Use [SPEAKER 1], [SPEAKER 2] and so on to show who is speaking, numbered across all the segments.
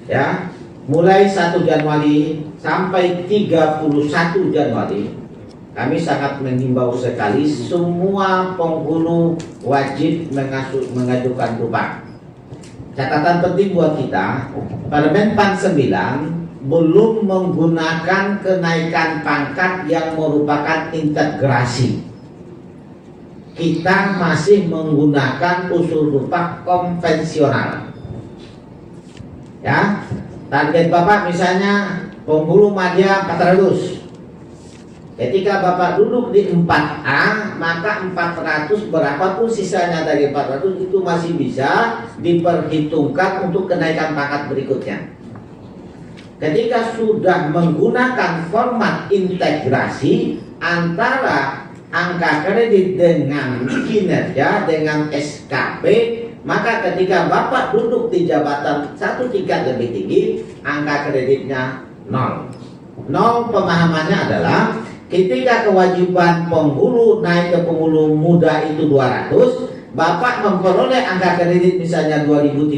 [SPEAKER 1] ya, mulai 1 Januari sampai 31 Januari kami sangat mengimbau sekali semua penghulu wajib mengajukan dupa. Catatan penting buat kita, Permenpan 9 belum menggunakan kenaikan pangkat yang merupakan integrasi. Kita masih menggunakan usul dupa konvensional. Ya, target Bapak misalnya penghulu madya 400. Ketika Bapak duduk di 4A, maka 400 berapapun sisanya dari 400 itu masih bisa diperhitungkan untuk kenaikan pangkat berikutnya. Ketika sudah menggunakan format integrasi antara angka kredit dengan kinerja dengan SKP, maka ketika Bapak duduk di jabatan satu tingkat lebih tinggi, angka kreditnya 0. 0 pemahamannya adalah ketika kewajiban penghulu naik ke penghulu muda itu 200, Bapak memperoleh angka kredit misalnya 230,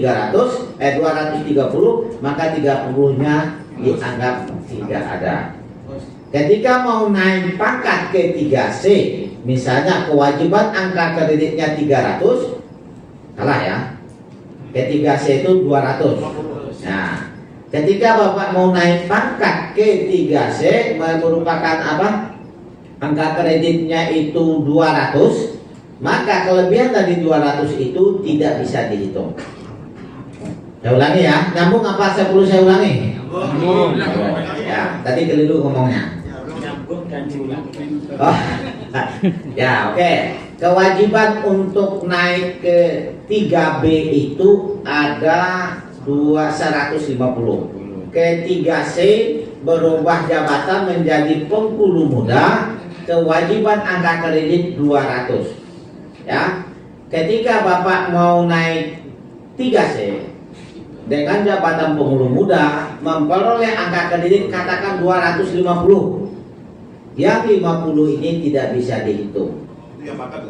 [SPEAKER 1] maka 30-nya dianggap tidak ada. Ketika mau naik pangkat ke 3C, misalnya kewajiban angka kreditnya 300, salah ya, ke 3C itu 200. Nah, ketika Bapak mau naik pangkat ke 3C merupakan apa? Angka kreditnya itu 200, maka kelebihan dari 200 itu tidak bisa dihitung. Saya ulangi ya, nyambung apa saya perlu saya ulangi? Nyambung. Ya, tadi keliru ngomongnya. Nyambung dan diulangi. Oh, ya oke. Kewajiban untuk naik ke 3B itu ada 150. Ke 3C berubah jabatan menjadi penghulu muda, kewajiban angka kredit 200. Ya, ketika Bapak mau naik 3C dengan jabatan penghulu muda memperoleh angka kredit katakan 250. Yang 50 ini tidak bisa dihitung.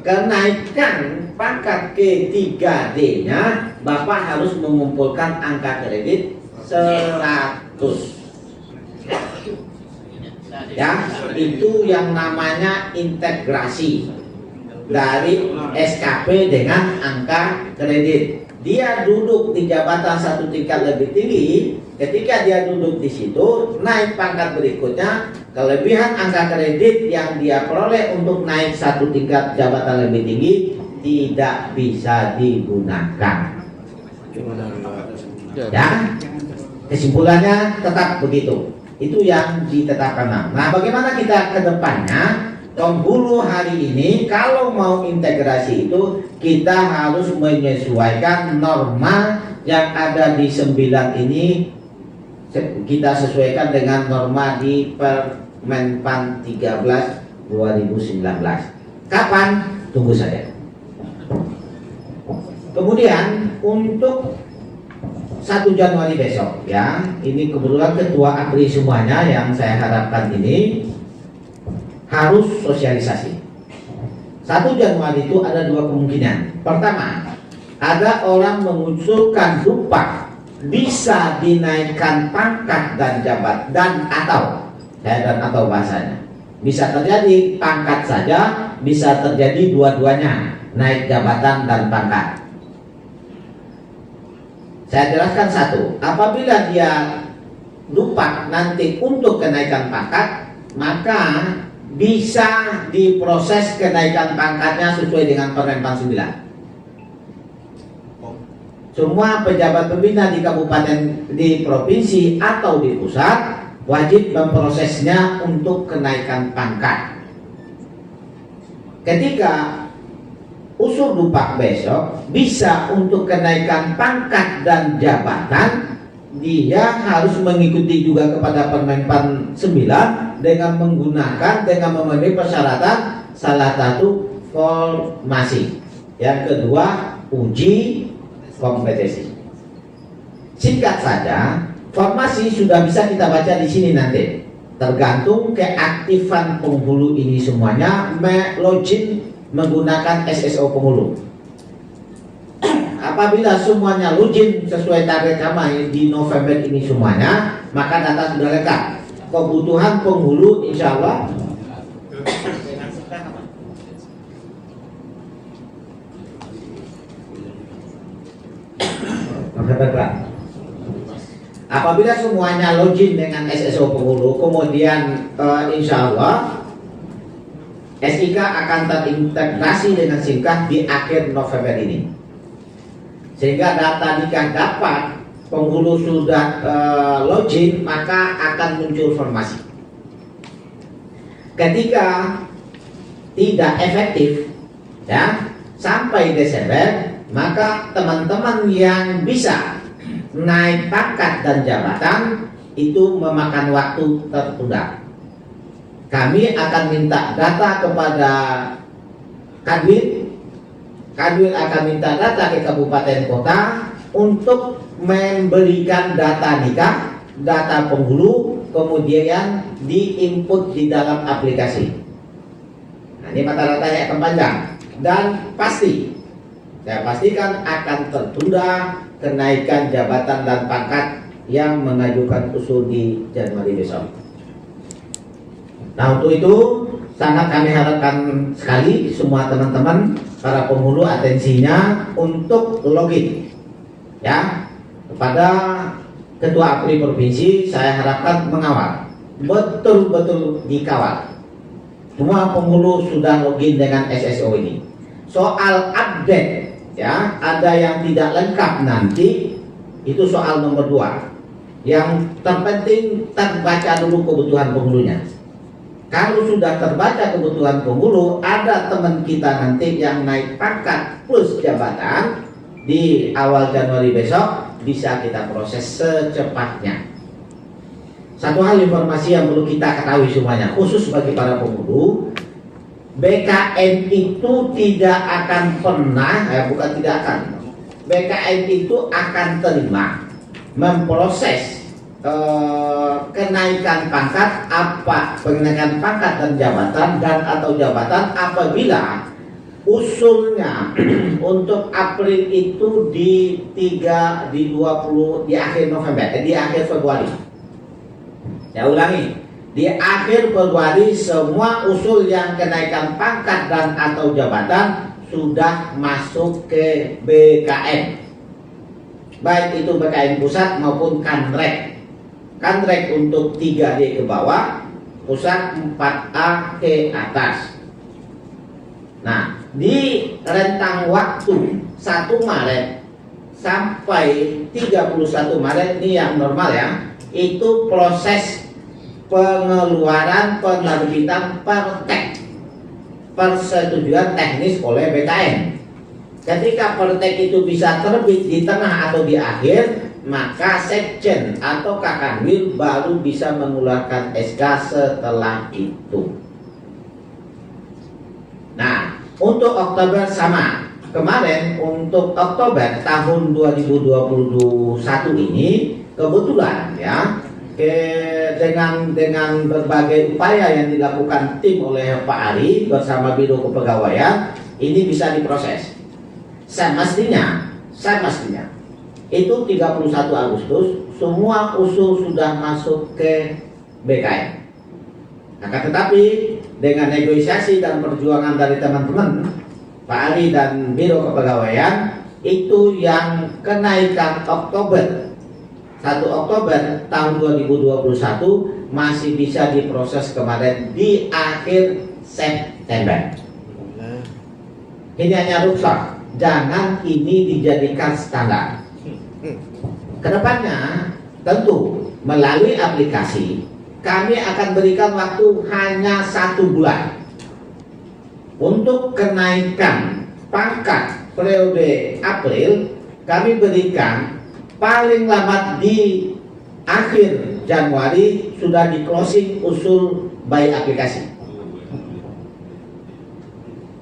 [SPEAKER 1] Kenaikan pangkat ke 3D-nya Bapak harus mengumpulkan angka kredit 100. Ya, itu yang namanya integrasi dari SKP dengan angka kredit. Dia duduk di jabatan satu tingkat lebih tinggi. Ketika dia duduk di situ, naik pangkat berikutnya, kelebihan angka kredit yang dia peroleh untuk naik satu tingkat jabatan lebih tinggi tidak bisa digunakan. Ya, kesimpulannya tetap begitu. Itu yang ditetapkan. Nah, bagaimana kita ke depannya? Penghulu hari ini kalau mau integrasi itu kita harus menyesuaikan norma yang ada di 9 ini, kita sesuaikan dengan norma di Permenpan 13 2019. Kapan? Tunggu saja. Kemudian untuk 1 Januari besok ya, ini kebetulan ketua APRI semuanya yang saya harapkan ini harus sosialisasi. 1 Januari itu ada 2 kemungkinan. Pertama, ada orang mengusulkan dupa bisa dinaikkan pangkat dan jabat dan atau bahasanya. Bisa terjadi pangkat saja, bisa terjadi dua-duanya, naik jabatan dan pangkat. Saya jelaskan satu, apabila dia dupa nanti untuk kenaikan pangkat, maka bisa diproses kenaikan pangkatnya sesuai dengan Permenpan 9. Semua pejabat pembina di kabupaten, di provinsi atau di pusat wajib memprosesnya untuk kenaikan pangkat. Ketika usul dupa besok bisa untuk kenaikan pangkat dan jabatan, dia harus mengikuti juga kepada Permenpan 9 dengan memenuhi persyaratan salah satu formasi, yang kedua uji kompetensi. Singkat saja, formasi sudah bisa kita baca di sini nanti. Tergantung keaktifan penghulu ini semuanya login menggunakan SSO penghulu. Apa Apabila semuanya login sesuai target kami di November ini semuanya, maka data sudah lengkap. Kebutuhan penghulu insya Allah apabila semuanya login dengan SSO penghulu, kemudian insya Allah SIK akan terintegrasi dengan SIMKAH di akhir November ini, sehingga data nikah dapat penghulu sudah login, maka akan muncul informasi. Ketika tidak efektif ya sampai Desember, maka teman-teman yang bisa naik pangkat dan jabatan itu memakan waktu tertunda. Kami akan minta data kepada Kadwil, Kadwil akan minta data ke kabupaten kota untuk memberikan data nikah, data penghulu, kemudian diinput di dalam aplikasi. Nah, ini rata-rata yang akan panjang dan pasti, saya pastikan akan tertunda kenaikan jabatan dan pangkat yang mengajukan usul di Januari besok. Nah, untuk itu sangat kami harapkan sekali semua teman-teman para penghulu atensinya untuk login ya kepada Ketua APRI Provinsi. Saya harapkan mengawal, betul-betul dikawal. Semua penghulu sudah login dengan SSO ini. Soal update ya, ada yang tidak lengkap nanti, itu soal nomor 2. Yang terpenting terbaca dulu kebutuhan penghulunya. Kalau sudah terbaca kebutuhan penghulu, ada teman kita nanti yang naik pangkat plus jabatan di awal Januari besok, bisa kita proses secepatnya. Satu hal informasi yang perlu kita ketahui semuanya, khusus bagi para penghulu, BKN itu tidak akan pernah, bukan tidak akan, BKN itu akan terima memproses kenaikan pangkat kenaikan pangkat dan jabatan atau jabatan apabila usulnya untuk April itu di 20 di akhir November, di akhir Februari. Saya ulangi, di akhir Februari semua usul yang kenaikan pangkat dan atau jabatan sudah masuk ke BKN, baik itu BKN pusat maupun Kanrek. Kanrek untuk 3D ke bawah, pusat 4A ke atas. Nah, di rentang waktu 1 Maret sampai 31 Maret ini yang normal ya, itu proses pengeluaran penerbitan persetujuan teknis oleh BKN. Ketika pertek itu bisa terbit di tengah atau di akhir, maka Sekjen atau Kakanwil baru bisa mengeluarkan SK setelah itu. Nah, untuk Oktober sama. Kemarin untuk Oktober tahun 2021 ini kebetulan ya, dengan berbagai upaya yang dilakukan tim oleh Pak Ari bersama Biro Kepegawaian, ini bisa diproses. Semestinya itu 31 Agustus semua usul sudah masuk ke BKN. Akan tetapi dengan negosiasi dan perjuangan dari teman-teman Pak Ari dan Biro Kepegawaian, itu yang kenaikan Oktober 1 Oktober tahun 2021 masih bisa diproses kemarin di akhir September. Ini hanya rukhsah, jangan ini dijadikan standar. Kedepannya tentu melalui aplikasi kami akan berikan waktu hanya 1 bulan untuk kenaikan pangkat periode April. Kami berikan paling lambat di akhir Januari sudah di closing usul by aplikasi.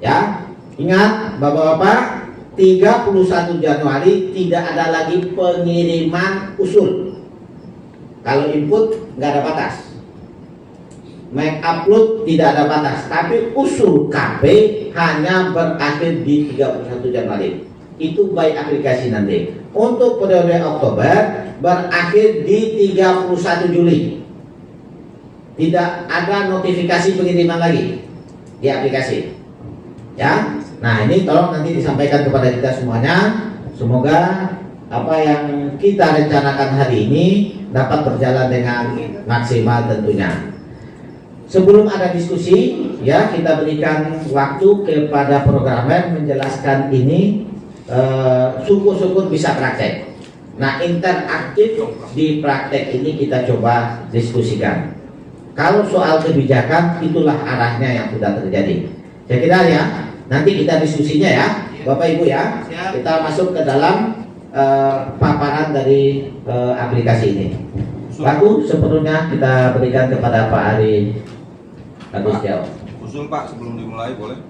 [SPEAKER 1] Ya, ingat Bapak-bapak, 31 Januari tidak ada lagi pengiriman usul. Kalau input nggak ada batas, mengupload tidak ada batas, tapi usul KP hanya berakhir di 31 Januari. itu by aplikasi nanti. Untuk periode Oktober berakhir di 31 Juli. Tidak ada notifikasi pengiriman lagi di aplikasi. Ya. Nah, ini tolong nanti disampaikan kepada kita semuanya. Semoga apa yang kita rencanakan hari ini dapat berjalan dengan maksimal tentunya. Sebelum ada diskusi, ya kita berikan waktu kepada programmer menjelaskan ini. Syukur-syukur bisa praktek. Nah, interaktif di praktek ini kita coba diskusikan. Kalau soal kebijakan, itulah arahnya yang sudah terjadi. Saya kira ya, nanti kita diskusinya ya, Bapak Ibu ya. Kita masuk ke dalam paparan dari aplikasi ini. Waktu sepenuhnya kita berikan kepada Pak Ari Agus Jauh.
[SPEAKER 2] Usul Pak sebelum dimulai boleh?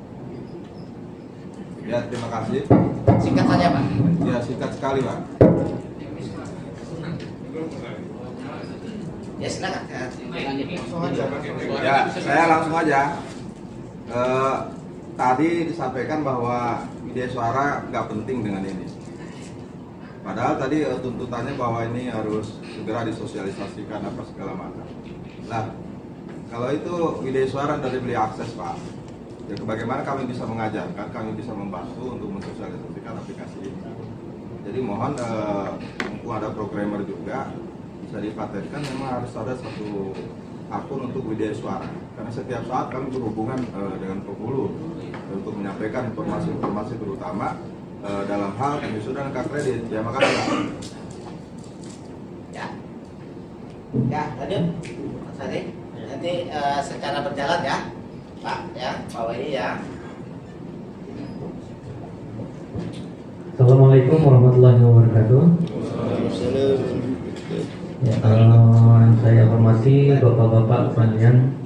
[SPEAKER 2] Ya, terima kasih.
[SPEAKER 1] Singkat saja Pak.
[SPEAKER 2] Ya, singkat sekali Pak.
[SPEAKER 1] Ya silakan.
[SPEAKER 2] Ya, saya langsung aja. Tadi disampaikan bahwa media suara nggak penting dengan ini. Padahal tadi tuntutannya bahwa ini harus segera disosialisasikan apa segala macam. Nah, kalau itu media suara dari beli akses Pak, ya bagaimana kami bisa mengajarkan, kami bisa membantu untuk mensosialisasikan aplikasi ini. Jadi mohon mumpung ada programmer juga bisa dipatenkan, memang harus ada satu akun untuk media suara. Karena setiap saat kami berhubungan dengan penghulu untuk menyampaikan informasi-informasi terutama dalam hal wisuda dan kredit. Ya makasih Pak.
[SPEAKER 1] Ya, lanjut Mas Adi. Nanti secara berjalan ya Pak, ya Pak Wahyu ya.
[SPEAKER 3] Assalamualaikum warahmatullahi wabarakatuh. Ya, saya hormati bapak-bapak sekalian,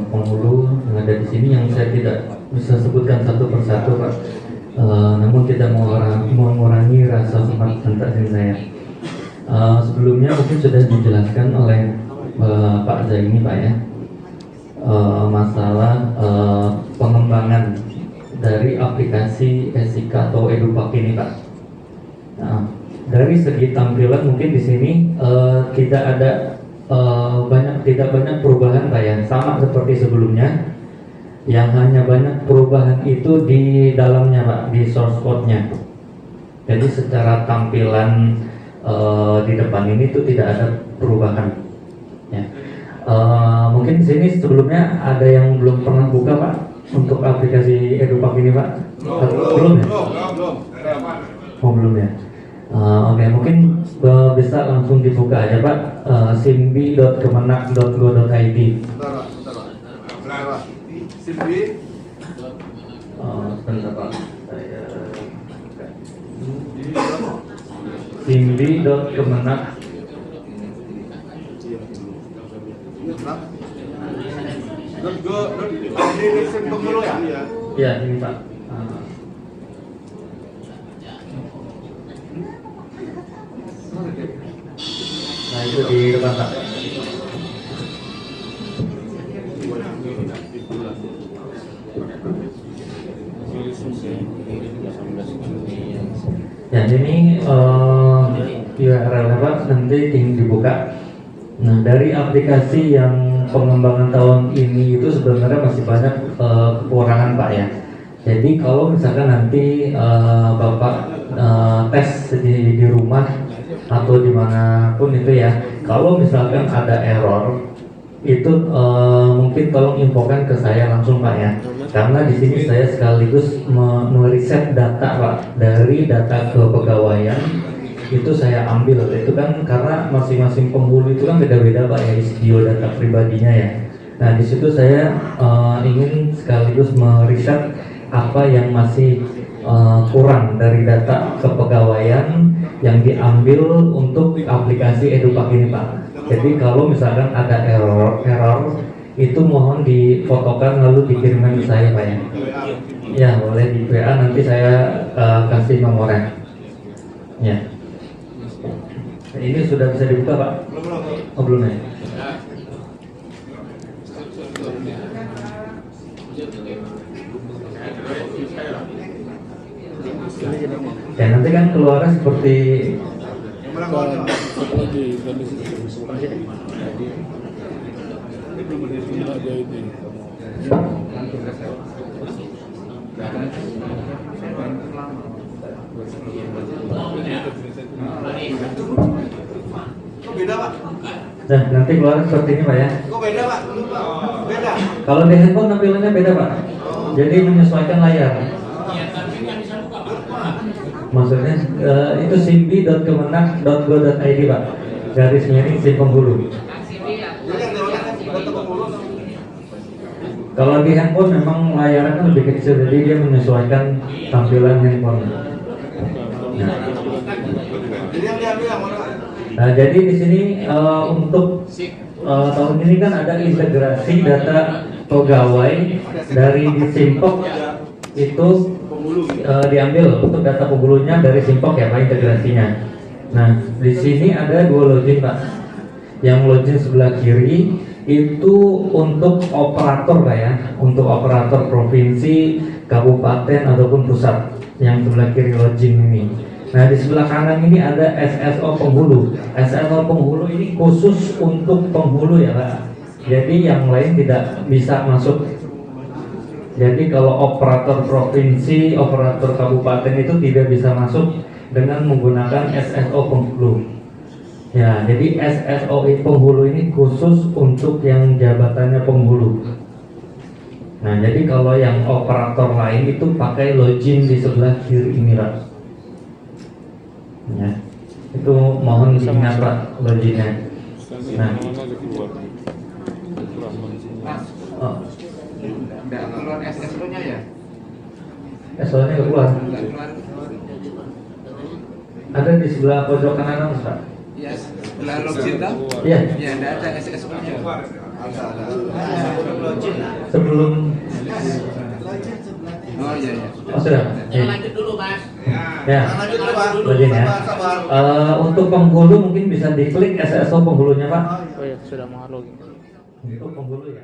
[SPEAKER 3] penghulu yang ada di sini yang saya tidak bisa sebutkan satu persatu Pak. Namun tidak mengurangi rasa hormat tentang diri saya. Sebelumnya mungkin sudah dijelaskan oleh Pak Zaini Pak ya, masalah pengembangan dari aplikasi ESIK atau EduPak ini Pak. Nah, dari segi tampilan mungkin di sini tidak banyak perubahan Pak ya, sama seperti sebelumnya. Yang hanya banyak perubahan itu di dalamnya Pak, di source code-nya. Jadi secara tampilan di depan ini tuh tidak ada perubahan. Ya. Mungkin di sini sebelumnya ada yang belum pernah buka Pak untuk aplikasi EduPak ini Pak? Belum ya? Oh belum ya. Oke, mungkin bisa langsung dibuka aja Pak, simbi.kemenak.go.id.
[SPEAKER 2] Simbi.
[SPEAKER 3] Sebentar Pak, saya simbi.kemenak.
[SPEAKER 2] Ini SIM penghulu ya?
[SPEAKER 3] Ya ini Pak. Nah itu di depan Pak. Ya ini URL Pak nanti tinggal dibuka. Nah dari aplikasi yang pengembangan tahun ini itu sebenarnya masih banyak kekurangan Pak ya. Jadi kalau misalkan nanti Bapak tes di rumah atau dimanapun itu ya, kalau misalkan ada error itu mungkin tolong infokan ke saya langsung Pak ya. Karena di sini saya sekaligus meriset data Pak, dari data kepegawaian itu saya ambil. Itu kan karena masing-masing penghulu itu kan beda-beda Pak ya, isi biodata pribadinya ya. Nah di situ saya ingin sekaligus meriset apa yang masih kurang dari data kepegawaian yang diambil untuk aplikasi EduPak ini Pak. Jadi kalau misalkan ada error itu mohon difotokan lalu dikirimkan ke saya Pak ya. Ya boleh di WA, nanti saya kasih nomornya. Ya. Ini sudah bisa dibuka Pak? Oh belum ya? Ya nanti kan keluarnya seperti
[SPEAKER 2] Kok beda Pak?
[SPEAKER 3] nah, nanti keluarnya seperti ini Pak ya.
[SPEAKER 2] Kok beda Pak? Beda.
[SPEAKER 3] Kalau di handphone tampilannya beda Pak. Jadi menyesuaikan layar. Maksudnya itu simbi.kemenang.go.id Pak. Garis miring SIM penghulu.
[SPEAKER 2] Jadi yang lewat data penghulu.
[SPEAKER 3] Kalau di handphone memang layarnya kan lebih kecil, jadi dia menyesuaikan tampilan handphone. Nah,
[SPEAKER 2] Jadi yang diambil yang mana?
[SPEAKER 3] nah, jadi di sini untuk tahun ini kan ada integrasi data pegawai dari di Simpok itu diambil untuk data penghulunya dari Simpok ya Pak integrasinya. Nah di sini ada dua login Pak. Yang login sebelah kiri itu untuk operator Pak ya, untuk operator provinsi, kabupaten ataupun pusat. Yang sebelah kiri login ini. Nah di sebelah kanan ini ada SSO penghulu. SSO penghulu ini khusus untuk penghulu ya Pak. Jadi yang lain tidak bisa masuk. Jadi kalau operator provinsi, operator kabupaten itu tidak bisa masuk dengan menggunakan SSO penghulu. Ya, jadi SSO penghulu ini khusus untuk yang jabatannya penghulu. Nah, jadi kalau yang operator lain itu pakai login di sebelah kiri ini Pak. Ya, itu mohon diingat Pak loginnya. Nah, oh.
[SPEAKER 4] Nggak keluar SSO-nya ya?
[SPEAKER 3] SSO-nya keluar.
[SPEAKER 4] Nggak keluar.
[SPEAKER 3] Ada di sebelah pojok kanan Pak.
[SPEAKER 4] Ya, setelah login dah.
[SPEAKER 3] Iya.
[SPEAKER 4] Ya, nggak ada SSO-nya.
[SPEAKER 2] Ada.
[SPEAKER 3] Sebelum
[SPEAKER 4] Oh iya iya.
[SPEAKER 3] oh sudah. Ya.
[SPEAKER 5] Lanjut dulu Mas.
[SPEAKER 3] Ya.
[SPEAKER 2] Lanjut dulu Pak.
[SPEAKER 3] Login ya. Untuk penghulu mungkin bisa diklik SSO penghulunya Pak.
[SPEAKER 5] Oh ya sudah mau login.
[SPEAKER 3] Untuk penghulu ya.